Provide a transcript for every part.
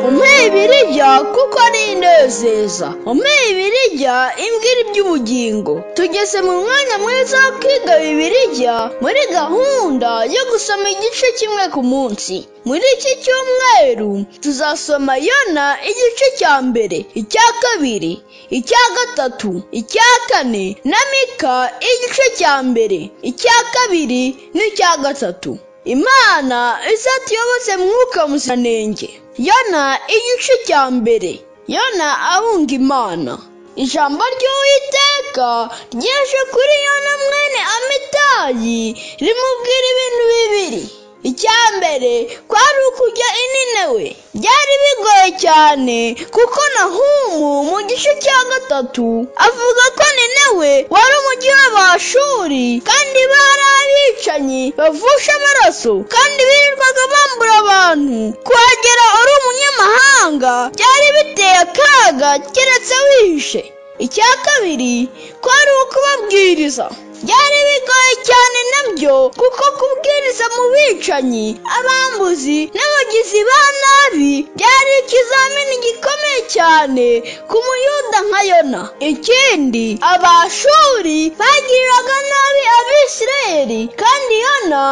umpe ibirya kuko ari inezeza, umpe ibirya imbwira iby'ubugingo. Tugeze mu mwanya mwiza wo kwiga Bibiliya muri gahunda yo gusoma igice kimwe ku munsi. Muri iki cyumweru tuzasoma Yona igice cya mbere, icya kabiri, icya gatatu, icya kane, na Mika igice cya mbere, icya kabiri n'icya gatatu. Imana izatuyoboze Mwuka Muziranenge. Yona igice cya mbere. Yona ahunga Imana. Ijambo ry'Uwiteka ryaje kuri Yona mwene Amitayi rimubwira ibintu bibiri. Icya mbere kwari ukujya i Ninewe. Byari bigoye cyane kuko Nahumu mu gice cya gatatu avuga ko Ninewe wari umujyi w'Abashuri kandi bari abicanyi bavusha amaraso kandi birirwaga bambura abantu. Kuhagera uri umunyamahanga byari biteye akaga keretse wihishe. Icya kabiri kwari ukubabwiriza. Byari bigoye cyane nabyo kuko kubwiriza mu bicanyi, abambuzi n'abagizi ba nabi byari ikizamini gikomeye cyane ku muyuda nka Yona. Ikindi, Abashuri bagiriraga nabi Abisirayeli kandi Yona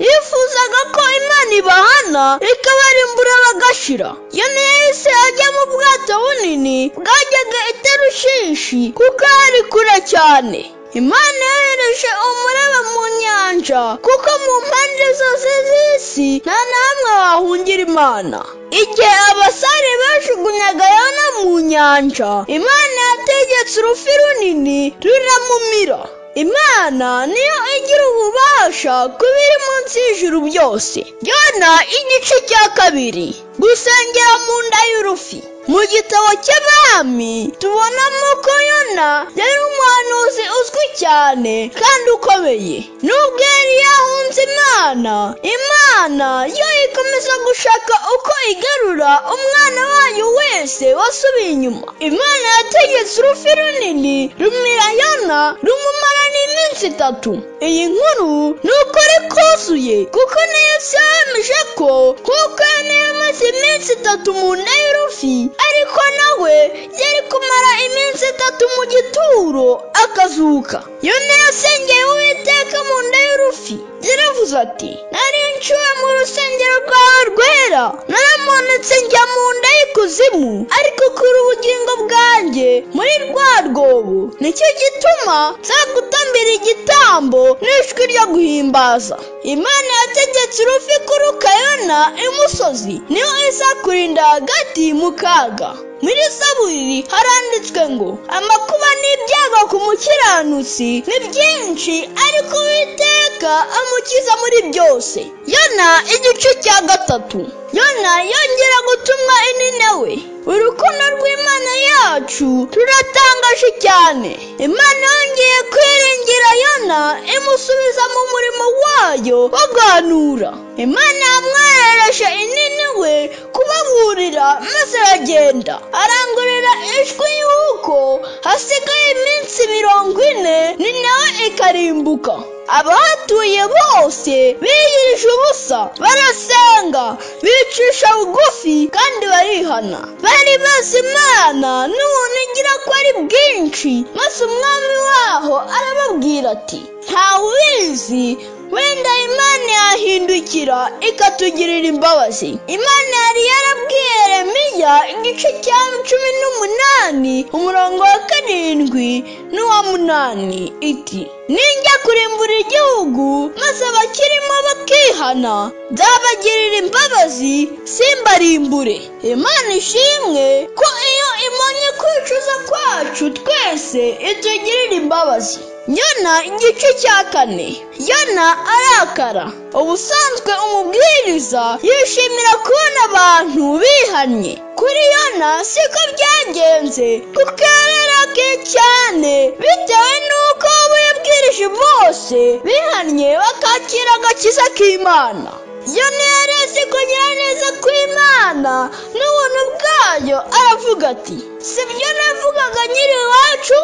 yifuzaga ko Imana ibahana ikabarimbura bagashira. Yona yahise ajya mu bwato bunini bwajyaga i Tarushishi kuko ari kure cyane. Imana yohereje umuraba mu nyanja kuko mu mpande zose z'isi nta na hamwe wahungira Imana. Igihe abasare bajugunyaga Yona mu nyanja, Imana yategetse urufi runini ruramumira. Imana niyo igira ububasha ku biri munsi y'ijuru byose. Yona igice cya kabiri. Gusengera mu nda y'urufi. Mu gitabo cy'Abami tubonamo ko Yona yari umuhanuzi uzwi cyane kandi ukomeye. Nubwo yari yahunze Imana, Imana yo ikomeza gushaka uko igarura umwana wayo wese wasubiye inyuma. Imana yategetse urufi runini rumira Yona rumumara n'iminsi 3. Iyi nkuru ni ukuri kuzuye kuko na Yesu yahamije ko kuko Yona yamaze iminsi 3 mu nda y'urufi, ariko nawe yari kumara iminsi 3 mu gituro akazuka. Yona yasengeye Uwiteka mu nda y'urufi. Yaravuze ati, nari nshuwe mu rusengero rwawe rwera, naramanutse njya mu nda y'ikuzimu, ariko kuri ubugingo bwanjye muri rwa rwobo. Nicyo gituma nzagutambira igitambo n'ijwi ryo guhimbaza. Imana yategetse urufi kuruka Yona imusozi, niyo izakurinda hagati mu kaga. Muri Zaburi haranditswe ngo, amakuba n'ibyago ku mukiranutsi ni byinshi, ariko Uwiteka amukiza muri byose. Yona igice cya gatatu. Yona yongera gutumwa i Ninewe. Urukundo rw'Imana yacu ruratangaje cyane. Imana yongeye kwiringira Yona imusubiza mu murimo wayo wo guhanura. Imana yamwohereje i Ninewe kubaburira, maze aragenda arangurira ijwi yuko hasigaye iminsi 40 Ninewe ikarimbuka. Abahatuye bose biyirije ubusa, barasenga, bicisha bugufi kandi barihana. Bari bazi Imana n'ubuntu igira ko ari bwinshi, maze umwami waho arababwira ati, ntawubizi, wenda Imana yahindukira ikatugirira imbabazi. Imana yari yarabwiye Yeremiya igice cya 18 umurongo wa 7 n'uwa 8 iti, ninjya kurimbura igihugu maze abakirimo bakihana, nzabagirira imbabazi simbarimbure. Imana ishimwe ko iyo imonye kwicuza kwacu twese itugirira imbabazi. Yona igice cya 4. Yona arakara. Ubusanzwe umubwiriza yishimira kubona abantu bihanye. Kuri Yona siko byagenze kuko yararakaye cyane bitewe n'uko abo yabwirije bose bihanye bakakira agakiza k'Imana. Yona yari azi kugira neza kw'Imana n'ubuntu bwayo, aravuga ati, sibyo navugaga nyiri iwacu,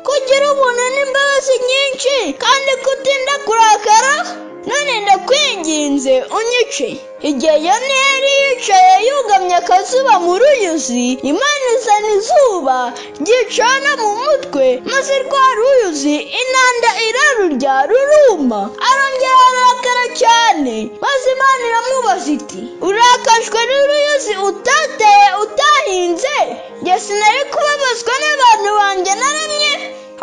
kugira ubuntu n'imbabazi nyinshi kandi kutinda kurakara? None ndakwinginze unyice. Igihe Yona yari yicaye yugamye akazuba mu ruyuzi, Imana izana izuba ryicana mu mutwe, maze rwa ruyuzi inanda irarurya ruruma. Arongera arakara cyane, maze Imana iramubaza iti, urakajwe n'uruyuzi utateye utahinze? Njye sinari kubabazwa n'abantu banjye naremye?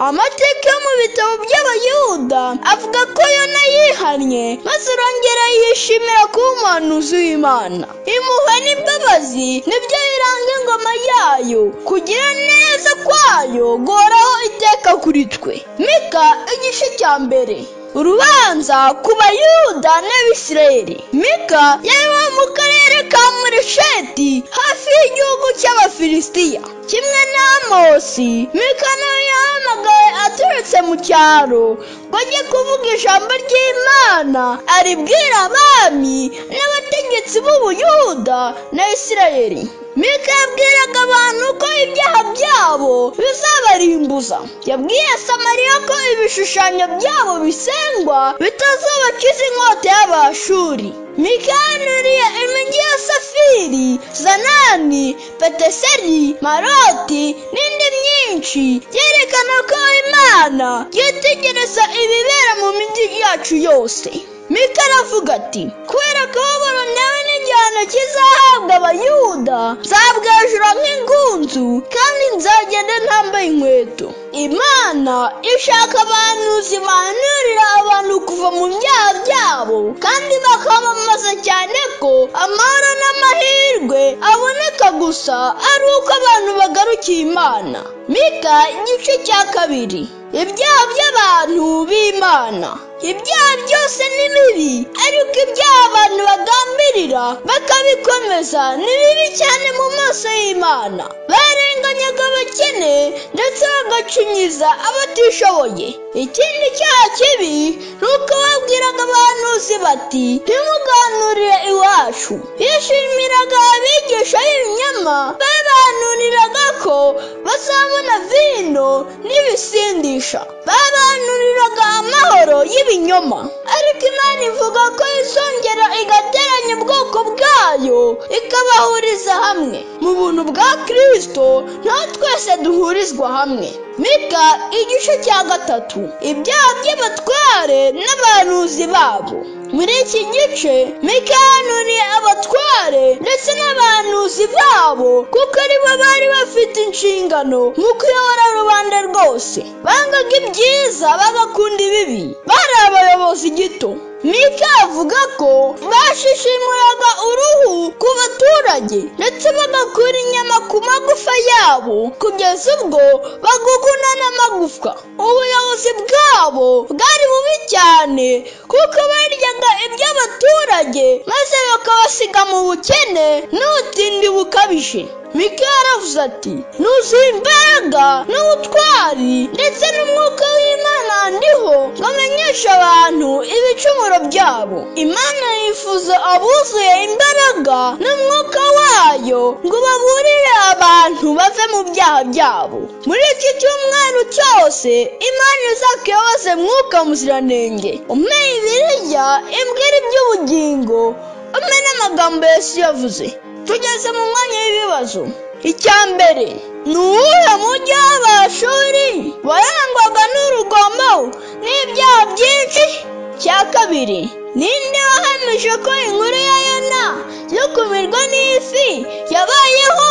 Amateka yo mu bitabo by'Abayuda avuga ko Yona yihannye, maze arongera yishimira kuba umuhanuzi w'Imana. Impuhwe n'imbabazi nibyo biranga ingoma yayo, kugira neza kwayo guhoraho iteka kuri twe. Mika igice cya mbere. Urubanza ku Bayuda n'Abisirayeli. Mika yari mu karere ka Moresheti hafi y'igihugu cy'Abafilisitiya. Kimwe na Amosi, Mika nawe yahamagawe aturutse mu cyaro ngo ajye kuvuga ijambo ry'Imana aribwira abami n'abategetsi b'Ubuyuda na Isirayeli. Mika yabwiraga abantu ko ibyaha byabo bizabarimbuza. Yabwiye Samariya ko ibishushanyo byabo bisengwa bitazabakiza inkota y'Abashuri. Mika yanuriye imijyi ya Safiri, Zanani, Peteseri, Maroti n'indi myinshi, yerekana ko Imana yitegereza ibibera mu mijyi yacu yose. Mika aravuga ati, kubera ko baboronewe n'igihano kizahabwa Abayuda, nzabwejura nk'ingunzu kandi nzagenda ntambaye inkweto. Imana ishaka abahanuzi bahanurira abantu kuva mu byaha byabo kandi bakamamaza cyane ko amahoro n'amahirwe aboneka gusa ari uko abantu bagarukiye Imana. Mika igice cya kabiri. Ibyaha by'abantu b'Imana. Ibyaha byose ni bibi, ariko ibyaha abantu bagambirira bakabikomeza ni bibi cyane mu maso y'Imana. Barenganyaga abakene ndetse bagacunyiza abatishoboye. Ikindi cyaha kibi ni uko babwiraga abahanuzi bati, ntimuganurire iwacu. Bishimiraga abigisha b'ibinyoma babahanuriraga ko bazabona vino n'ibisindisha. Babahanuriraga amahoro y'ibinyoma, ariko Imana ivuga ko izongera igateranya ubwoko bwayo ikabahuriza hamwe. Mu buntu bwa Kristo nta twese duhurizwa hamwe. Mika igice cya gatatu. Ibyaha by'abatware n'abahanuzi babo. Muri iki gice Mika yahanuriye abatware ndetse n'abahanuzi babo, kuko aribo bari bafite inshingano mu kuyobora rubanda rwose. Bangaga ibyiza bagakunda ibibi, bari abayobozi gito. Mika avuga ko bashishimuraga uruhu ku baturage ndetse bagakura inyama ku magufa yabo kugeza ubwo baguguna n'amagufwa. Ubuyobozi bwabo bwari bubi cyane kuko baryaga iby'abaturage maze bakabasiga mu bukene n'ubutindi bukabije. Mika yaravuze ati, nuzuye imbaraga n'ubutwari ndetse n'umwuka w'Imana ndiho ngo amenyeshe abantu ibicumuro byabo. Imana yifuza abuzuye imbaraga n'umwuka wayo ngo baburire abantu bave mu byaha byabo. Muri iki cyumweru cyose Imana izakuyoboze Mwuka Muziranenge, umpe Bibiliya imbwira iby'ubugingo, umpe n'amagambo Yesu yavuze. Tugeze mu mwanya w'ibibazo. Icya mbere, ni uwuhe mujyi w'Abashuri warangwaga n'urugomo n'ibyaha byinshi? Icya kabiri, ninde wahamije ko inkuru ya Yona yo kumirwa n'ifi yabayeho?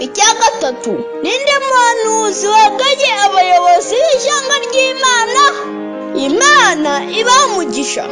Icya gatatu, ninde muhanuzi waganye abayobozi b'ishyanga ry'Imana? Imana ibaha umugisha.